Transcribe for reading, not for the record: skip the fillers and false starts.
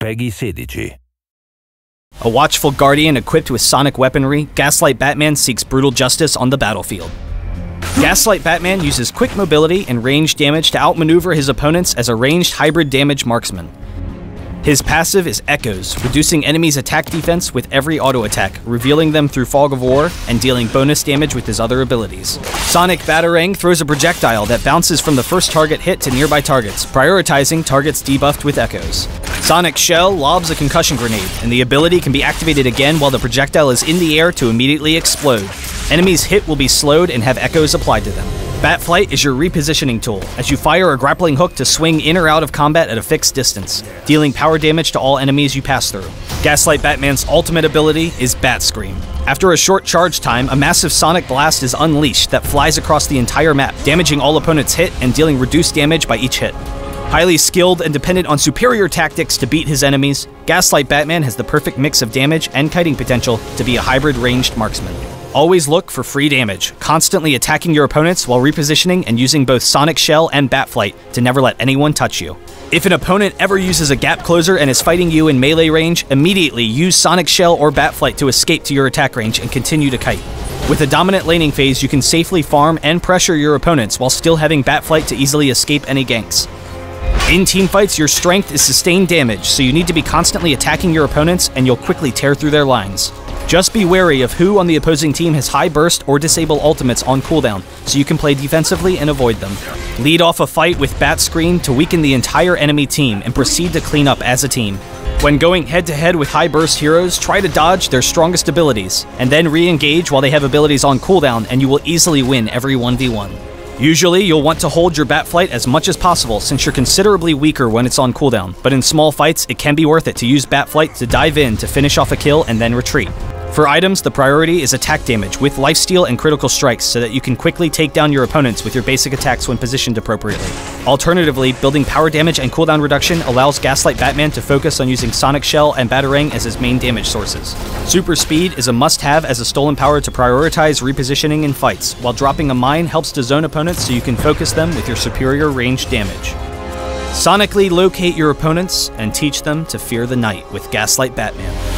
Peggy 16. A watchful guardian equipped with sonic weaponry, Gaslight Batman seeks brutal justice on the battlefield. Gaslight Batman uses quick mobility and range damage to outmaneuver his opponents as a ranged hybrid damage marksman. His passive is Echoes, reducing enemies' attack defense with every auto attack, revealing them through Fog of War, and dealing bonus damage with his other abilities. Sonic Batarang throws a projectile that bounces from the first target hit to nearby targets, prioritizing targets debuffed with Echoes. Sonic Shell lobs a concussion grenade, and the ability can be activated again while the projectile is in the air to immediately explode. Enemies hit will be slowed and have Echoes applied to them. Batflight is your repositioning tool, as you fire a grappling hook to swing in or out of combat at a fixed distance, dealing power damage to all enemies you pass through. Gaslight Batman's ultimate ability is Bat Scream. After a short charge time, a massive sonic blast is unleashed that flies across the entire map, damaging all opponents hit and dealing reduced damage by each hit. Highly skilled and dependent on superior tactics to beat his enemies, Gaslight Batman has the perfect mix of damage and kiting potential to be a hybrid ranged marksman. Always look for free damage, constantly attacking your opponents while repositioning and using both Sonic Shell and Batflight to never let anyone touch you. If an opponent ever uses a gap closer and is fighting you in melee range, immediately use Sonic Shell or Batflight to escape to your attack range and continue to kite. With a dominant laning phase, you can safely farm and pressure your opponents while still having Batflight to easily escape any ganks. In teamfights, your strength is sustained damage, so you need to be constantly attacking your opponents and you'll quickly tear through their lines. Just be wary of who on the opposing team has high burst or disable ultimates on cooldown, so you can play defensively and avoid them. Lead off a fight with Bat Scream to weaken the entire enemy team and proceed to clean up as a team. When going head-to-head with high burst heroes, try to dodge their strongest abilities, and then re-engage while they have abilities on cooldown and you will easily win every 1v1. Usually, you'll want to hold your Batflight as much as possible since you're considerably weaker when it's on cooldown, but in small fights, it can be worth it to use Batflight to dive in to finish off a kill and then retreat. For items, the priority is attack damage with lifesteal and critical strikes so that you can quickly take down your opponents with your basic attacks when positioned appropriately. Alternatively, building power damage and cooldown reduction allows Gaslight Batman to focus on using Sonic Shell and Batarang as his main damage sources. Super Speed is a must-have as a stolen power to prioritize repositioning in fights, while dropping a mine helps to zone opponents so you can focus them with your superior range damage. Sonically locate your opponents and teach them to fear the night with Gaslight Batman.